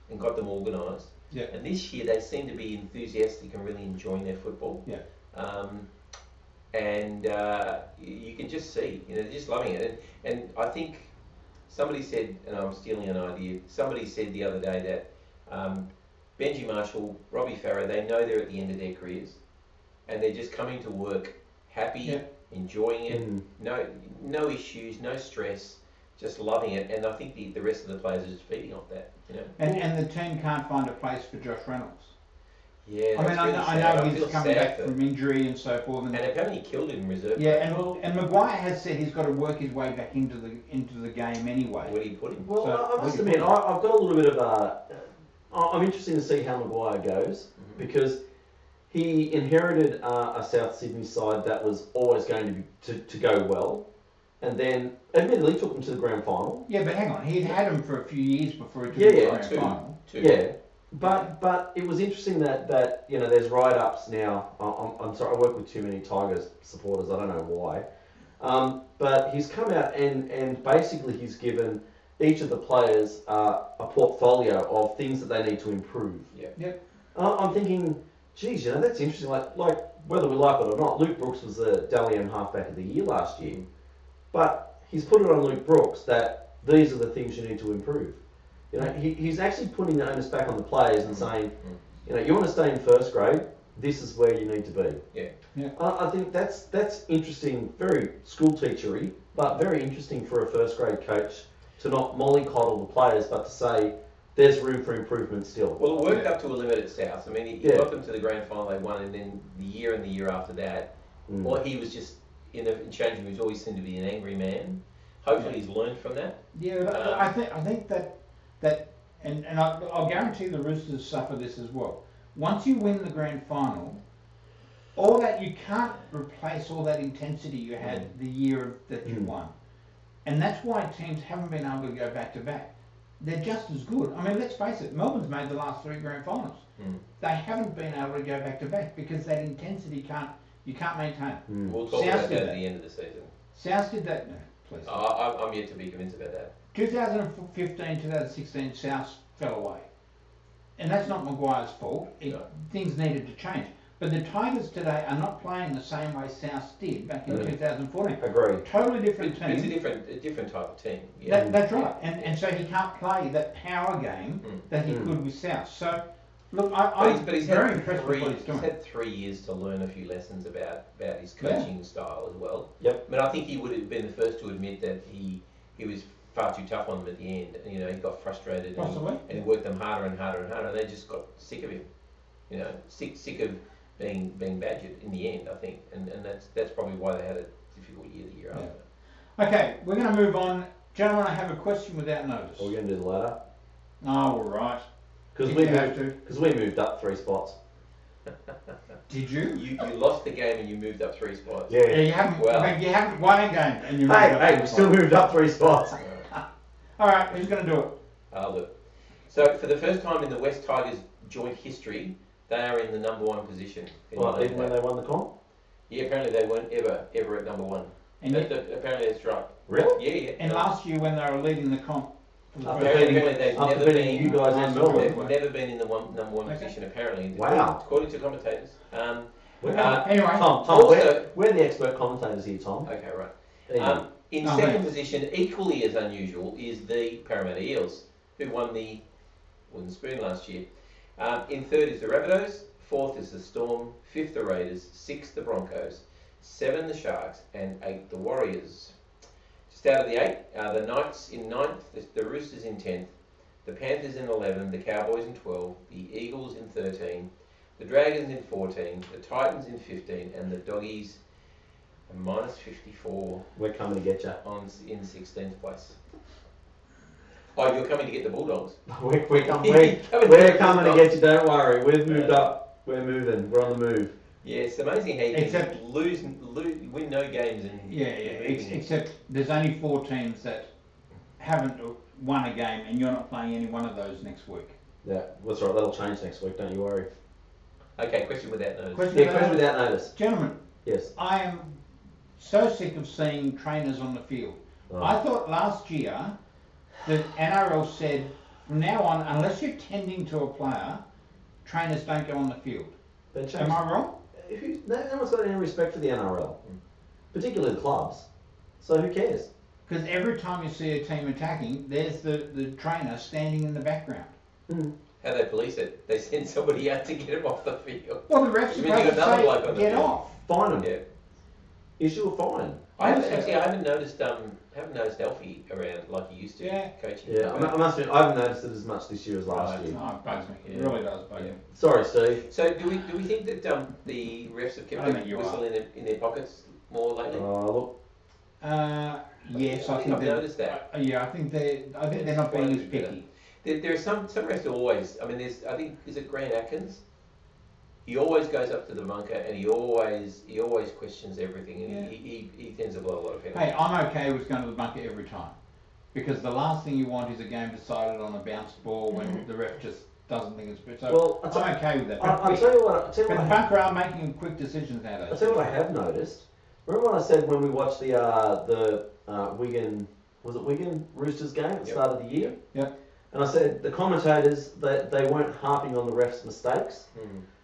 and got them organised. Yeah. And this year they seem to be enthusiastic and really enjoying their football. Yeah. And you can just see, they're just loving it. And I think somebody said, and I'm stealing an idea, somebody said the other day that Benji Marshall, Robbie Farah, they know they're at the end of their careers. And they're just coming to work happy, enjoying it, no issues, no stress, just loving it. And I think the rest of the players are just feeding off that. And the team can't find a place for Josh Reynolds. Yeah, I mean, I know he's coming back from injury and so forth. And apparently killed him in reserve. Yeah, and Maguire has said he's got to work his way back into the game anyway. Where do you put him? Well, I must admit, I've got a little bit of I'm interested to see how Maguire goes because he inherited a South Sydney side that was always going to go well, and then admittedly took them to the grand final. Yeah, but hang on, he'd had him for a few years before he took Yeah, him to the yeah, grand two. final. Yeah, but it was interesting that there's write-ups now. I'm sorry, I work with too many Tigers supporters. I don't know why, but he's come out and basically he's given each of the players a portfolio of things that they need to improve. Yeah. Yep. I'm thinking, geez, that's interesting. Like whether we like it or not, Luke Brooks was the Dally M halfback of the year last year, but he's put it on Luke Brooks that these are the things you need to improve. He's actually putting the onus back on the players and saying, you want to stay in first grade, this is where you need to be. Yeah. I think that's interesting, very school teachery, but very interesting for a first grade coach to not mollycoddle the players, but to say there's room for improvement still. Well, it worked up to a limit at South. I mean, he got them to the grand final, they won, and then the year after that, well, he was just in changing. He was always seemed to be an angry man. Hopefully, he's learned from that. Yeah, I think that I'll guarantee the Roosters suffer this as well. Once you win the grand final, all that you can't replace all that intensity you had the year that you won, and that's why teams haven't been able to go back to back. They're just as good. I mean, let's face it, Melbourne's made the last 3 grand finals. They haven't been able to go back to back because that intensity you can't maintain. We'll talk about that at the end of the season. South did that. No, please. I'm yet to be convinced about that. 2015, 2016, South fell away. And that's not Maguire's fault. Things needed to change. But the Tigers today are not playing the same way South did back in 2014. Agreed. Totally different team. It's a different type of team. Yeah. That's right. And so he can't play that power game that he could with South. So, look, I'm very impressed with what he's doing. He's had 3 years to learn a few lessons about his coaching style as well. Yep. I mean, I think he would have been the first to admit that he was far too tough on them at the end. He got frustrated and he worked them harder and harder and harder, and they just got sick of him. Sick of being badgered in the end, I think, and that's probably why they had a difficult year the year after. Okay, we're going to move on. Gentlemen, I have a question without notice. Are we going to do the ladder? Oh, all right. Because we moved up 3 spots. Did you? You lost the game and you moved up 3 spots. Yeah. You haven't won a game and you moved up Hey, 3 we spots. still moved up 3 spots. All right, who's going to do it? I'll do it. So, for the first time in the West Tigers joint history, they are in the number 1 position. Well, even when they won the comp? Yeah, apparently they weren't ever at number 1. And apparently that's right. Really? Yeah. And last year when they were leading the comp, Apparently they've never been. You guys in Melbourne. They've never been in the number 1 position. Apparently. Wow. According to commentators. anyway, Tom, also, we're the expert commentators here, Tom. Okay, right. In second position, equally as unusual, is the Parramatta Eels, who won the Wooden Spoon last year. In third is the Rabbitohs, 4th is the Storm, 5th the Raiders, 6th the Broncos, 7 the Sharks, and 8 the Warriors. Just out of the 8, the Knights in 9th, the Roosters in 10th, the Panthers in 11, the Cowboys in 12, the Eagles in 13, the Dragons in 14, the Titans in 15, and the Doggies minus 54. We're coming to get you. In 16th place. Oh, you're coming to get the Bulldogs? We're coming to get you, don't worry. We've moved up. We're moving. We're on the move. Yeah, it's amazing how you can win no games and except there's only 4 teams that haven't won a game, and you're not playing any one of those next week. Yeah, that's right. That'll change next week. Don't you worry. Okay, question without notice. Question without notice. Gentlemen, yes. I am so sick of seeing trainers on the field. Oh. I thought last year the NRL said from now on, unless you're tending to a player, trainers don't go on the field. Am I wrong? No one's got any respect for the NRL, particularly the clubs. So who cares? Because every time you see a team attacking, there's the trainer standing in the background. How they police it? They send somebody out to get him off the field. Well, the refs are say, get off. Fine them. Yeah. Issue a fine. I haven't noticed Alfie around like he used to coaching. Yeah, I must admit, I haven't noticed it as much this year as last year. No, it bugs me. It really does bug me. Sorry, Steve. So do we think that the refs have kept the whistle in their pockets more lately? Look. Yes, I think I've noticed that. Yeah, I think they're not being as picky. There are some refs who always. I mean, is it Grant Atkins? he always goes up to the bunker and he always questions everything, and he tends to blow a lot of penalties. Hey, I'm okay with going to the bunker every time, because the last thing you want is a game decided on a bounced ball when the ref just doesn't think it's good. So Well, I'm okay with that. I'll tell you what. But the bunker are making quick decisions nowadays. I'll tell you what I have noticed. Remember when I said when we watched the Wigan, was it Wigan Roosters game at the start of the year? Yep. And I said the commentators, they weren't harping on the refs' mistakes.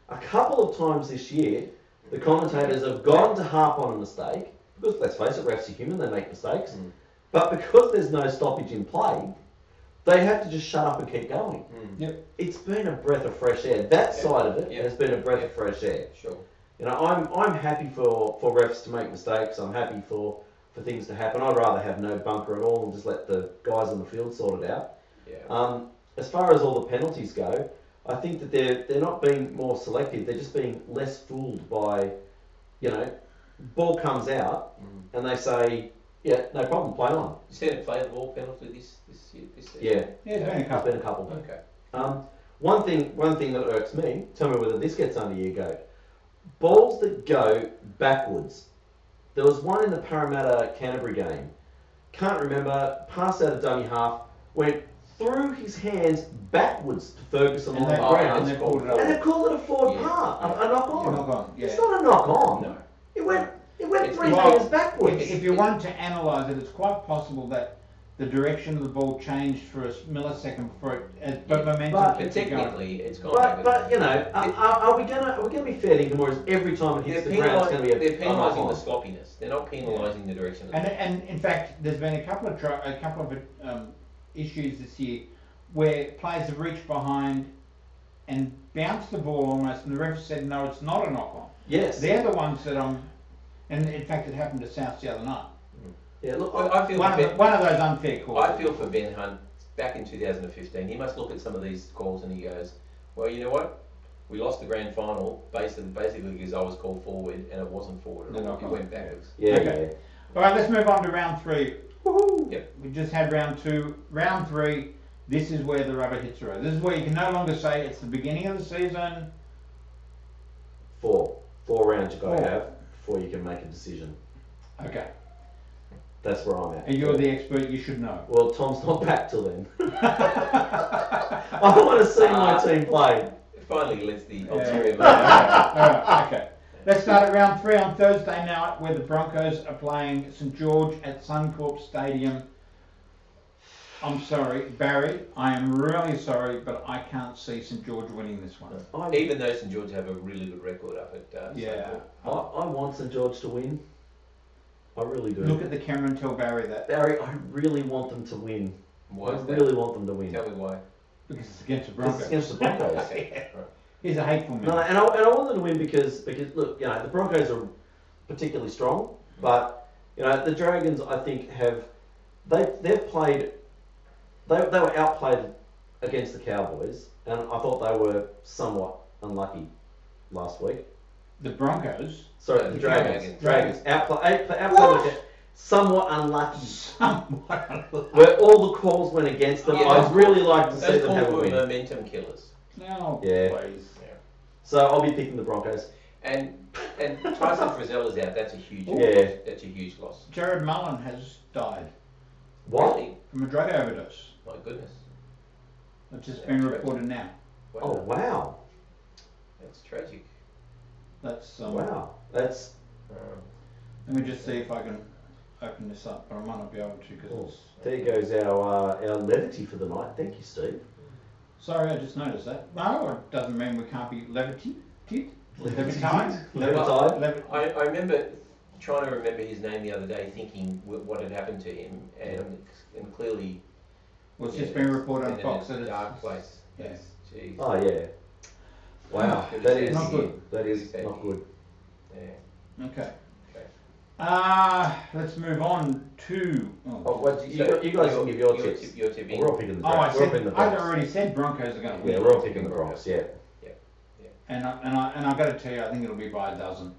A couple of times this year, the commentators have gone to harp on a mistake, because let's face it, refs are human, they make mistakes. But because there's no stoppage in play, they have to just shut up and keep going. Yep. It's been a breath of fresh air. That side of it has been a breath of fresh air. Sure. You know, I'm happy for refs to make mistakes. I'm happy for things to happen. I'd rather have no bunker at all and just let the guys on the field sort it out. Yeah. As far as all the penalties go, I think that they're not being more selective. They're just being less fooled by, you know, ball comes out and they say, yeah, no problem, play on. You seen it play the ball penalty this season? Yeah. Yeah, there's been a couple. There's been a couple. Okay. One thing that irks me, tell me whether this gets under your goat. Balls that go backwards. There was one in the Parramatta Canterbury game. Can't remember, passed out a dummy half, went through his hands backwards to Ferguson on the ground. And they called it And they called it a forward part, a knock on. Knock on, yeah. It's not a knock on. No. It went It's 3 well, metres backwards. If you wanted to analyse it, it's quite possible that the direction of the ball changed for a millisecond before it, but momentum But keeps But it going. technically, it's gone back. But you know, are we gonna be fair to them, or is every time it hits the ground it's going to be They're a penalising knock the on? sloppiness. They're not penalising the direction of the And in fact, there's been a couple of issues this year where players have reached behind and bounced the ball almost, and the ref said no, it's not a knock on. Yes. They're the ones that and in fact it happened to South the other night. Yeah. Look, I feel One of those unfair calls. I feel for Ben Hunt back in 2015. He must look at some of these calls and he goes, well, you know what? We lost the grand final basically because I was called forward and it wasn't forward at all. It went backwards. Yeah. Okay. All right, let's move on to round 3. Woohoo! Yep. We just had round 2. Round 3, this is where the rubber hits the road. This is where you can no longer say it's the beginning of the season. 4 rounds you've got to 4. have before you can make a decision. Okay. That's where I'm at. And you're the expert, you should know. Well, Tom's not back till then. I want to see my team play. It finally lets the ulterior All right, okay. Let's start at round 3 on Thursday night, where the Broncos are playing St George at Suncorp Stadium. I'm sorry, Barry, I am really sorry, but I can't see St George winning this one. Even though St George have a really good record up at Yeah. Suncorp. I want St George to win. I really do. Look at the camera and tell Barry that. Barry, I really want them to win. Why I is that? really want them to win. Tell me why. Because it's against the It's Broncos. against the Broncos. Okay. Right. He's a hateful man. No, and I want them to win because look, you know, the Broncos are particularly strong, but you know, the Dragons I think they've played they were outplayed against the Cowboys, and I thought they were somewhat unlucky last week. The Broncos? Sorry, the Dragons. Dragons. Outplayed What? somewhat unlucky. Somewhat unlucky. Where all the calls went against them. Yeah, I'd really like to see Those them have calls a were win. momentum killers. No, Yeah. please. So I'll be picking the Broncos. And Tyson Frizzell is out. That's a huge loss. Yeah. That's a huge loss. Jared Mullen has died What? Really? from a drug overdose. My goodness. It's just been reported now. Wow. Oh wow! That's tragic. That's Wow, that's Let me just see if I can open this up, but I might not be able to because oh, it's. there goes our levity for the night. Thank you, Steve. Sorry, I just noticed that. No, it doesn't mean we can't be levitated. Levitide. I remember trying to remember his name the other day, thinking what had happened to him, and clearly. Well, it's just been reported on in Fox. a That dark place. Yeah. Jeez. Oh yeah. Wow, Good that to is Not good. That is not good. Yeah. Okay. Okay. Let's move on to. Oh, what you guys can give your tips. Your tipping. We're all picking the I Bronx. We're all said picking the I Bronx. already said Broncos are going to win. Yeah, we're all picking the Bronx. Yeah. And I've got to tell you, I think it'll be by a dozen.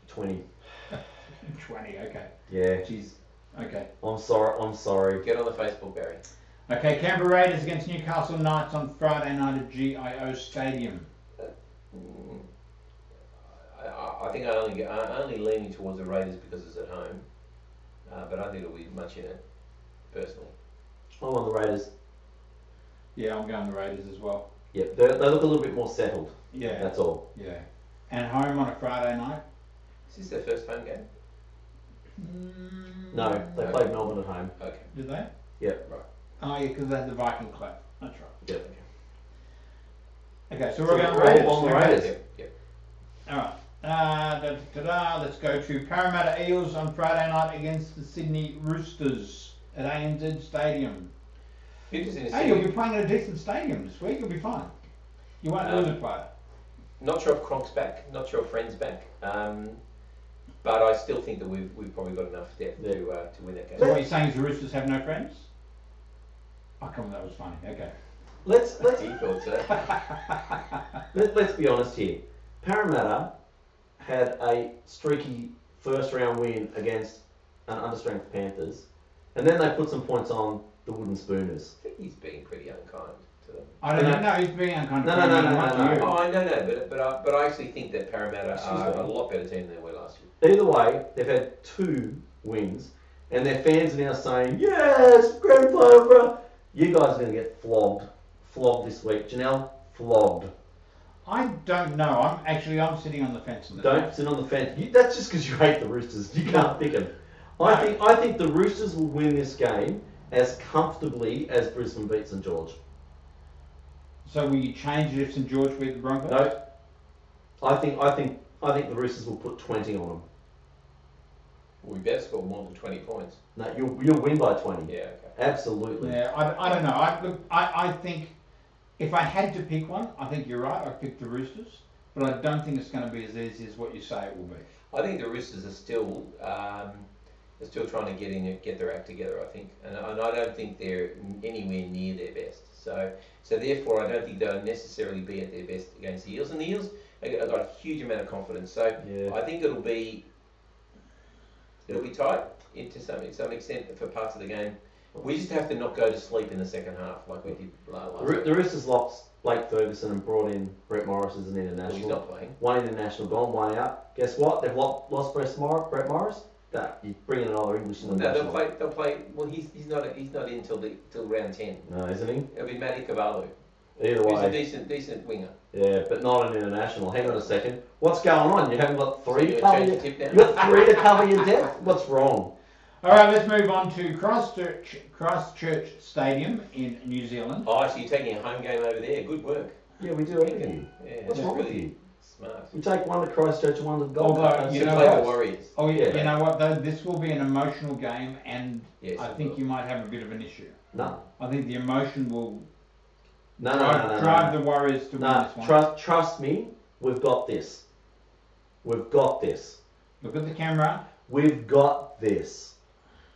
20. 20. Okay. Yeah. Jeez. Okay. I'm sorry. Get on the Facebook, Barry. Okay. Canberra Raiders against Newcastle Knights on Friday night at GIO Stadium. I think I'm only leaning towards the Raiders because it's at home, but I don't think it'll be much in it, personally. I'm on the Raiders. Yeah, I'm going the Raiders as well. Yep, they look a little bit more settled. Yeah. That's all. Yeah. And home on a Friday night? Is this their first home game? No, they Okay. played Melbourne at home. Okay. Did they? Yep. Right. Oh, yeah, because they had the Viking Club. That's right. Yep. Okay, so So we're going we're Raiders. all on the Okay. Raiders. Yep. Alright. Let's go to Parramatta Eels on Friday night against the Sydney Roosters at ANZ Stadium. Interesting to Hey, see. you'll be playing at a decent stadium this week. You'll be fine. You won't lose a player. Not sure if Cronk's back. Not sure if Friend's back. But I still think that we've probably got enough depth to win that game. So what you're saying is the Roosters have no friends? Oh, come on, that was funny. Okay. Let's He thought so. let's be honest here. Parramatta had a streaky first round win against an understrength Panthers, and then they put some points on the Wooden Spooners. I think he's being pretty unkind to them. I don't know. He's being unkind. No. Oh, I know, but I actually think that Parramatta Excuse are me. a lot better team than they were last year. Either way, they've had 2 wins, and their fans are now saying, "Yes, grand final for." You guys are going to get flogged this week. Janelle, flogged. I don't know. I'm sitting on the fence on this. Don't sit on the fence. That's just because you hate the Roosters. You can't pick them. I think the Roosters will win this game as comfortably as Brisbane beat St George. So will you change it if St George beat the Broncos? No. I think the Roosters will put 20 on them. We better score more than 20 points. No, you'll win by 20. Yeah, okay. Absolutely. Yeah, I don't know. I think if I had to pick one, I think you're right. I'd pick the Roosters, but I don't think it's going to be as easy as what you say it will be. I think the Roosters are still trying to get their act together. I think, and I don't think they're anywhere near their best. So therefore, I don't think they'll necessarily be at their best against the Eels. And the Eels have got a huge amount of confidence. So Yeah. I think it'll be tight to some extent for parts of the game. We just have to not go to sleep in the second half like we did last week. The Roosters lost Blake Ferguson and brought in Brett Morris as an Well, international. he's not playing. One international gone, one out. Guess what? They've lost Brett Morris. That you bring in another English No, international. they'll play. Well, he's not in till round 10. No, isn't he? It'll be Matty Cavallo. Either Who's a way. decent winger. Yeah, but not an international. Hang on a second. What's going on? You haven't got 3 to So cover you're your. changing tip You now? got 3 to cover your depth. What's wrong? All right, let's move on to Christchurch Stadium in New Zealand. Oh, so you're taking a home game over there. Good work. Yeah, we do everything. Yeah, What's that's wrong with really you? smart. We take one to Christchurch and one to the Gold Although, Coast. you You know play what? the Warriors. Oh yeah, Yeah. you know what though? This will be an emotional game, and Yes, I it think will. you might have a bit of an issue. No. I think the emotion will No. drive the Warriors to win this one. Trust me, we've got this. We've got this. Look at the camera. We've got this.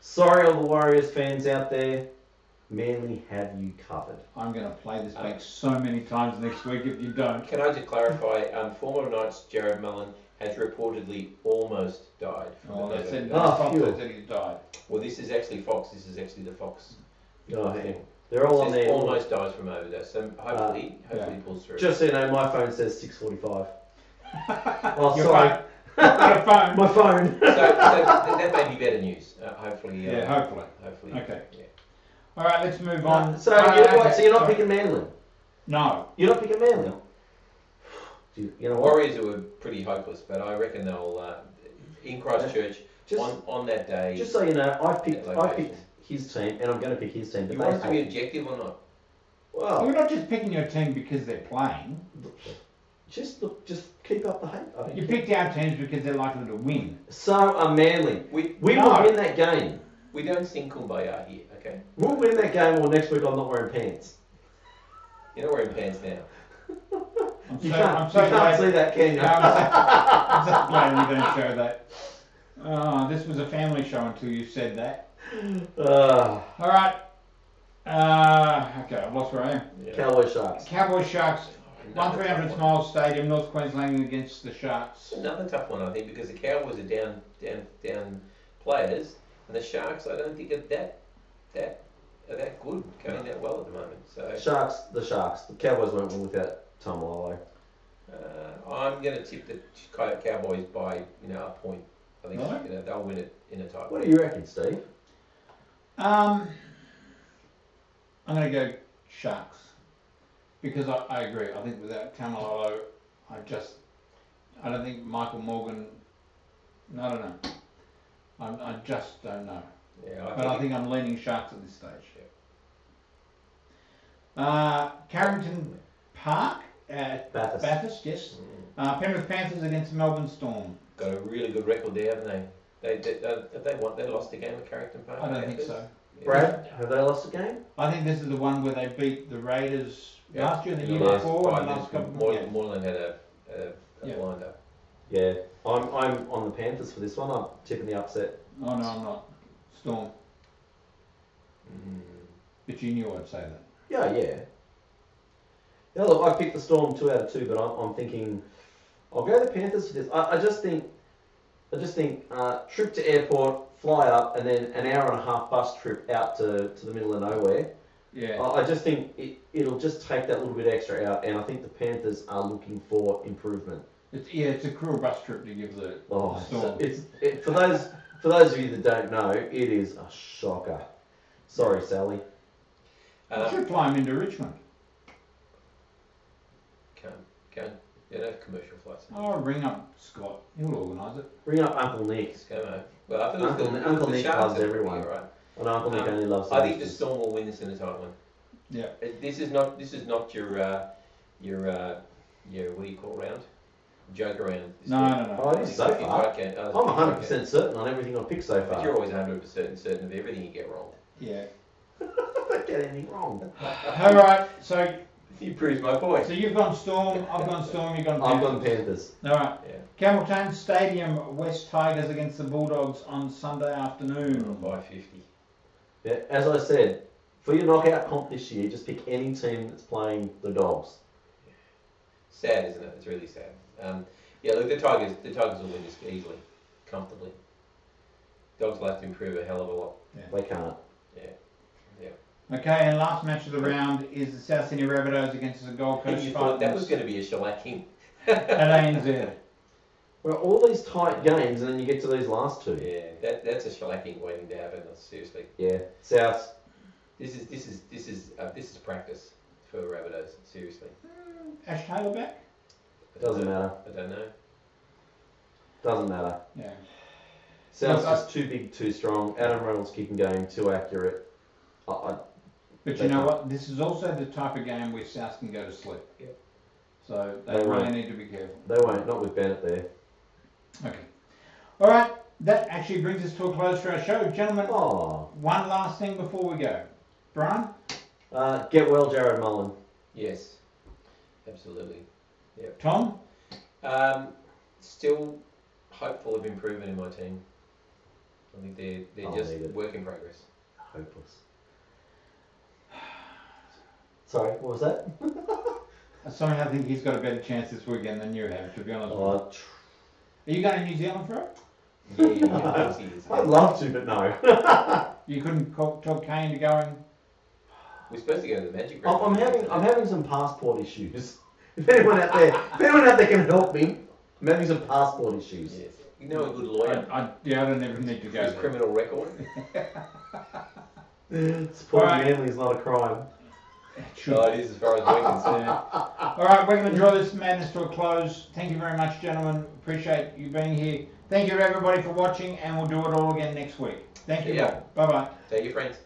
Sorry, all the Warriors fans out there. Manly have you covered. I'm going to play this back so many times next week if you don't. Can I just clarify? Former Knights Jared Mullen has reportedly almost died. From Oh, the they said, COVID. Fox phew. said he died. Well, this is actually Fox. This is actually the Fox. Oh, hey. They're all on Says there. almost dies from overdose. So hopefully yeah. he pulls through. Just so you know, my phone says 6:45. Oh, Your sorry. phone. Got a phone. My phone. so that may be better news. Hopefully. Yeah, hopefully. Hopefully. Okay. Yeah. All right, let's move on. So, Okay, so you're not sorry. picking Manly? No. You're not picking Manly? You know what? Warriors were pretty hopeless, but I reckon they'll in Christchurch Just, on that day. just so you know, I picked location. his team, and I'm going to pick his team. You But want us to they be objective or not? well, We're not just picking your team because they're playing. just keep up the hate. I don't You care. picked our teams because they're likely to win. So are Manly. We We No. will win that game. don't sing Kumbaya here, okay? We'll win that game, or next week I'm not wearing pants. You're not wearing pants now. You I'm can't glad- see that, can you? No, I'm so glad you didn't show that. This was a family show until you said that. Uh, All right. Okay, I've lost where I am. Cowboy Sharks. Cowboys Sharks, Another 1300 tough one. Smiles Stadium, North Queensland against the Sharks. Another tough one, I think, because the Cowboys are down players, and the Sharks, I don't think are that good, going that well at the moment. So The Sharks. The Cowboys won't win without Tom Lolo. I'm going to tip the Cowboys by a point. I think Really? they'll win it in a tight. What do you reckon, Steve? I'm going to go Sharks because I agree. I think without Tamalolo, I don't think Michael Morgan. I don't know. I just don't know. Yeah, But I think I'm leaning Sharks at this stage. Carrington Park at Bathurst, yes. Penrith Panthers against Melbourne Storm. Got a really good record there, haven't they? They lost a game at Carrington Park. I don't think so. Yeah. Brad, have they lost a game? I think this is the one where they beat the Raiders last year, the year last before, and the last couple of Moreland had a blinder. Yeah, I'm on the Panthers for this one. I'm tipping the upset. Oh no, I'm not. Storm. But you knew I'd say that. Yeah. Yeah, look, I picked the Storm 2 out of 2, but I'm thinking I'll go the Panthers for this. I just think trip to airport, fly up, and then an hour and a half bus trip out to the middle of nowhere. Yeah. I just think it'll just take that little bit extra out, and I think the Panthers are looking for improvement. It's a cruel bus trip to give the Storm. For those of you that don't know, it is a shocker. Sorry, Sally. I should fly him into Richmond. Can't. They don't have commercial flights. Oh, ring up Scott. He'll organise it. Ring up Uncle Nick. Let's go, mate. Well, I thought Uncle the Nick Sharks loves everyone. Right? And Uncle Nick only loves. I think the Storm will win this in a tight one. Yeah. This is not your what do you call round? Joke around. No. Oh, it is so far. I'm 100% certain on everything I've picked so far. But you're always 100% certain of everything you get wrong. Yeah. I don't get anything wrong. All right. So you proved my point. So you've gone Storm. I've gone Storm. You've gone I've Panthers. gone Panthers. All right. Yeah. Campbelltown Stadium, West Tigers against the Bulldogs on Sunday afternoon. By 50. Yeah, as I said, for your knockout comp this year, just pick any team that's playing the Dogs. Sad, isn't it? It's really sad. Look, the Tigers will win this easily, comfortably. Dogs will have to improve a hell of a lot. Yeah. They can't. Yeah. Okay, and last match of the round is the South Sydney Rabbitohs against the Gold Coast And you Titans thought that was going to be a shellacking. at ANZ. Well, all these tight games, and then you get to these last two. Yeah, that's a shellacking waiting to happen. Seriously. Yeah, South. This is practice for the Rabbitohs. Seriously. Ash Taylor back? Doesn't matter. I don't know. Doesn't matter. Yeah. South's Look, just too big, too strong. Adam Reynolds kicking game, too accurate. But you know what? This is also the type of game where South can go to sleep. Yep. So they They really won't. need to be careful. They won't, not with Bennett there. Okay. All right. That actually brings us to a close for our show. Gentlemen, Oh. one last thing before we go. Brian? Get well, Jared Mullen. Yes. Absolutely. Yep. Tom? Still hopeful of improvement in my team. I think they're I'll just leave it. work in progress. Hopeless. Sorry, what was that? Somehow I think he's got a better chance this weekend than you have, to be honest with you. Oh, Are you going to New Zealand for it? Yeah, of course he is. I'd love to, but no. You couldn't talk Kane to going? We're supposed to go to the Magic I'm Round. having some passport issues. If anyone out there can help me, I'm having some passport issues. Yes. You know a good lawyer. I don't even need to go His there. criminal record. Supporting Alright. family is not a crime. Oh, it is as far as we're concerned. All right, we're going to draw this madness to a close. Thank you very much, gentlemen. Appreciate you being here. Thank you to everybody for watching, and we'll do it all again next week. Thank you. Yeah. Bye-bye. Tell your friends.